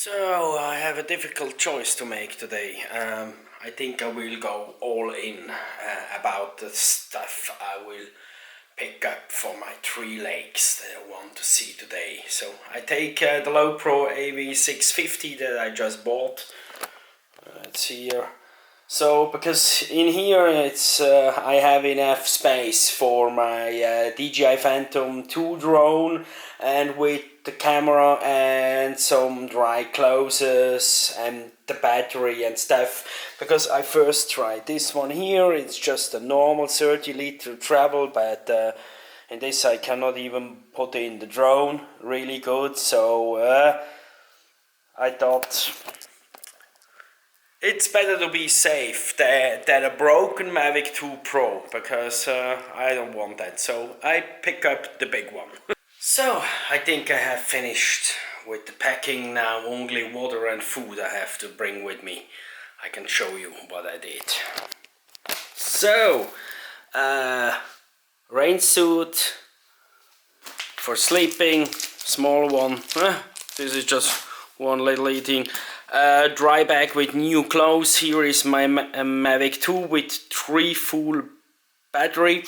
So I have a difficult choice to make today. I think I will go all in about the stuff I will pick up for my 3 lakes that I want to see today. So I take the Lowepro AV650 that I just bought. It's here. So because in here it's I have enough space for my DJI Phantom 2 drone, and with the camera and some dry clothes and the battery and stuff, because I first tried this one here. It's just a normal 30-liter travel, but in this I cannot even put in the drone really good, so I thought it's better to be safe than a broken Mavic 2 Pro, because I don't want that. So I pick up the big one. So I think I have finished with the packing now. Only water and food I have to bring with me. I can show you what I did. So rain suit for sleeping, small one. This is just one little eating. Dry bag with new clothes. Here is my Mavic 2 with 3 full battery.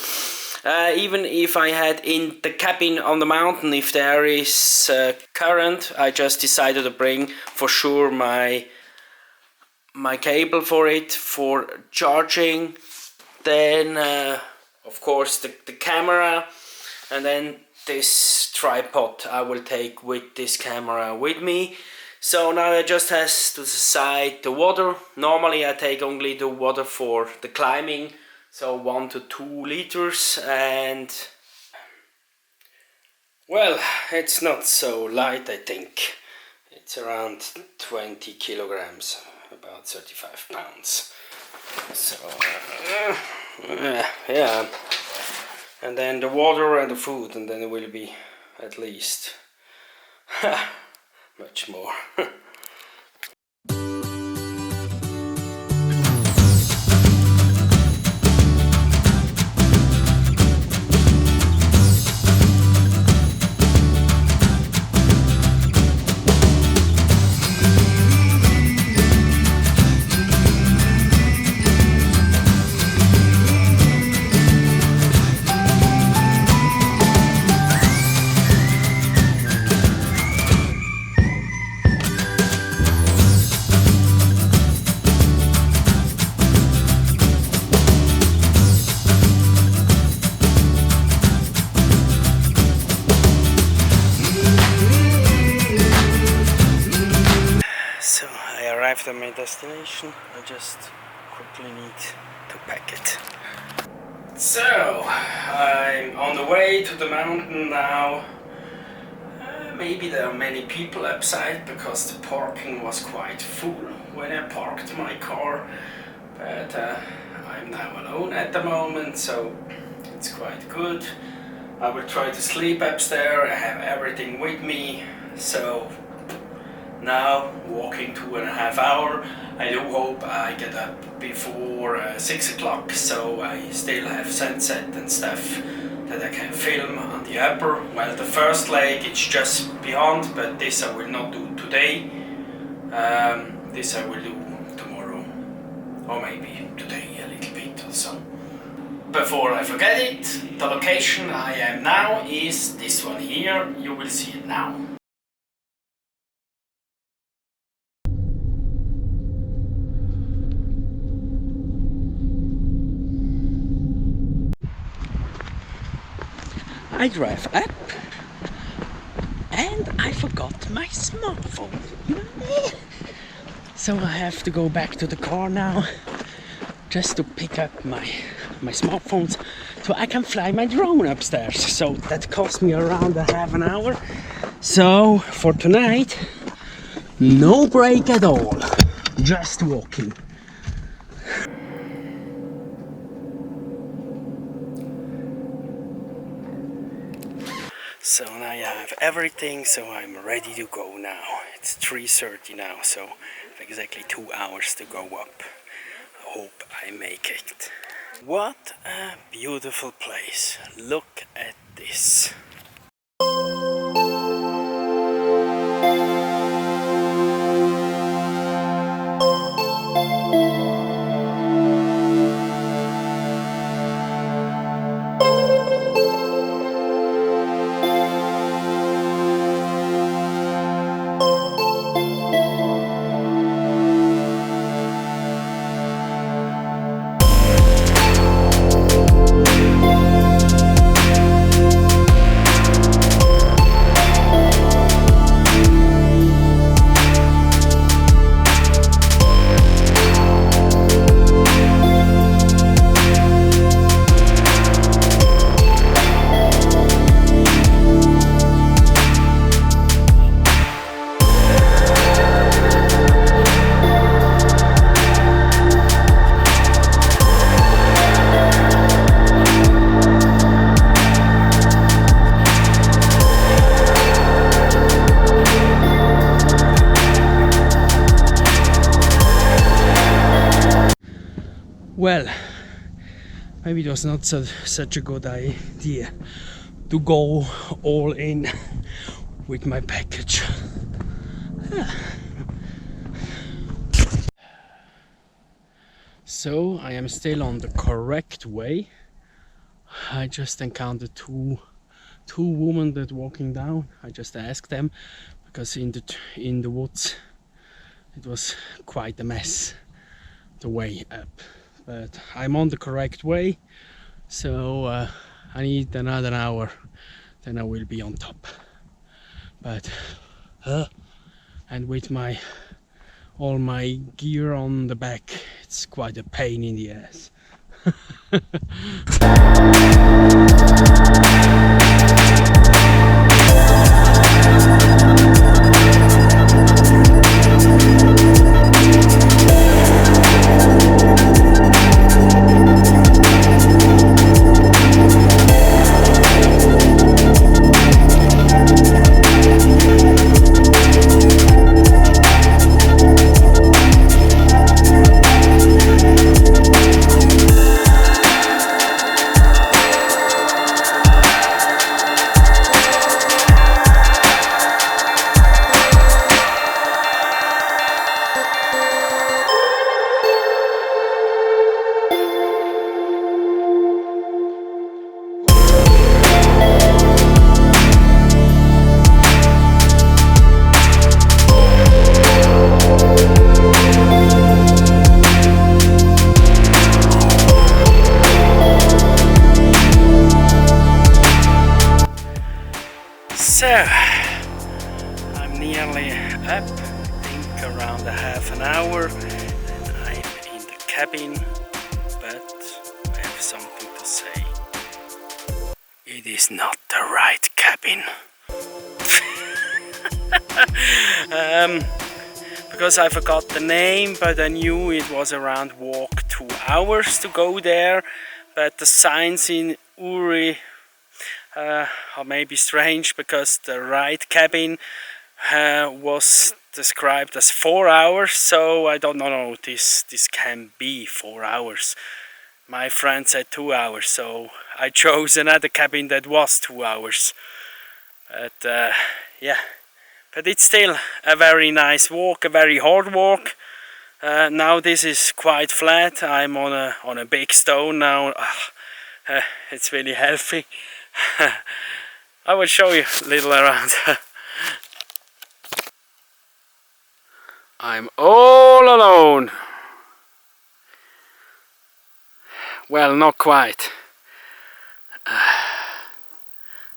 Even if I had in the cabin on the mountain, if there is current, I just decided to bring for sure my cable for it for charging. Then of course the camera, and then this tripod I will take with this camera with me. So now I just have to decide the water. Normally I take only the water for the climbing, so 1 to 2 liters, and well, it's not so light. I think it's around 20 kilograms, about 35 pounds. So yeah, and then the water and the food, and then it will be at least much more. At my destination, I just quickly need to pack it. So I'm on the way to the mountain now. Maybe there are many people outside because the parking was quite full when I parked my car, but I'm now alone at the moment, so it's quite good. I will try to sleep upstairs. I have everything with me, so now walking 2.5 hours. I do hope I get up before 6 o'clock, so I still have sunset and stuff that I can film on the upper. Well, the first lake it's just beyond, but this I will not do today. This I will do tomorrow, or maybe today a little bit also. Before I forget it, the location I am now is this one here. You will see it now. I drive up and I forgot my smartphone. So I have to go back to the car now just to pick up my smartphones so I can fly my drone upstairs. So that cost me around a half an hour. So for tonight, no break at all, just walking. So now I have everything, so I'm ready to go now. It's 3:30 now, so exactly 2 hours to go up. I hope I make it. What a beautiful place. Look at this. Well, maybe it was not such a good idea to go all in with my package. So I am still on the correct way. I just encountered two women that walking down. I just asked them because in the woods it was quite a mess the way up. But I'm on the correct way, so I need another hour, then I will be on top. But and with all my gear on the back, it's quite a pain in the ass. So, I'm nearly up, I think around a half an hour, and I'm in the cabin, but I have something to say. It is not the right cabin. Because I forgot the name, but I knew it was around walk 2 hours to go there, but the signs in Uri are maybe strange, because the right cabin was described as 4 hours, so I don't know, this can be 4 hours. My friend said 2 hours, so I chose another cabin that was 2 hours. But yeah, but it's still a very nice walk, a very hard walk. Now this is quite flat. I'm on a big stone now. It's really healthy. I will show you a little around. I'm all alone. Well, not quite.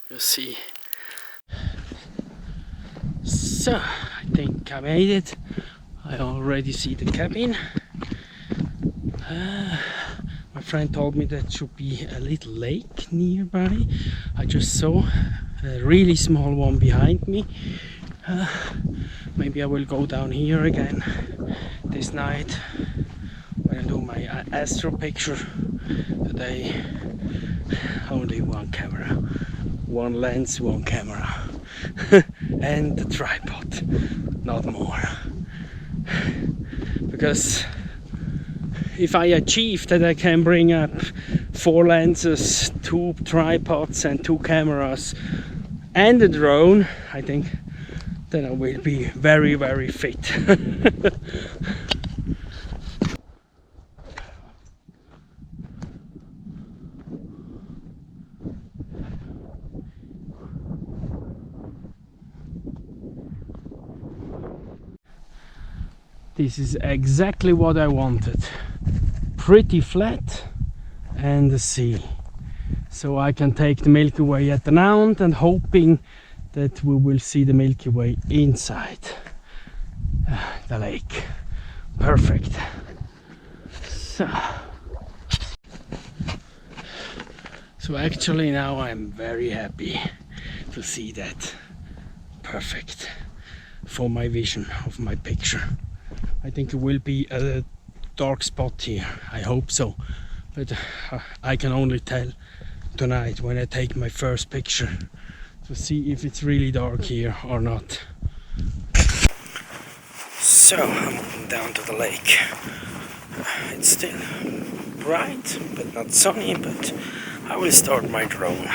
You see. So, I think I made it. I already see the cabin. My friend told me that should be a little lake nearby. I just saw a really small one behind me. Maybe I will go down here again this night when I do my astro picture. Today only one camera, one lens, one camera and the tripod, not more. Because if I achieve that I can bring up 4 lenses, 2 tripods and 2 cameras and a drone, I think then I will be very, very fit. This is exactly what I wanted. Pretty flat and the sea. So I can take the Milky Way at the Nount and hoping that we will see the Milky Way inside the lake. Perfect. So actually now I'm very happy to see that. Perfect for my vision of my picture. I think it will be a dark spot here, I hope so, but I can only tell tonight when I take my first picture to see if it's really dark here or not. So I'm walking down to the lake. It's still bright, but not sunny, but I will start my drone.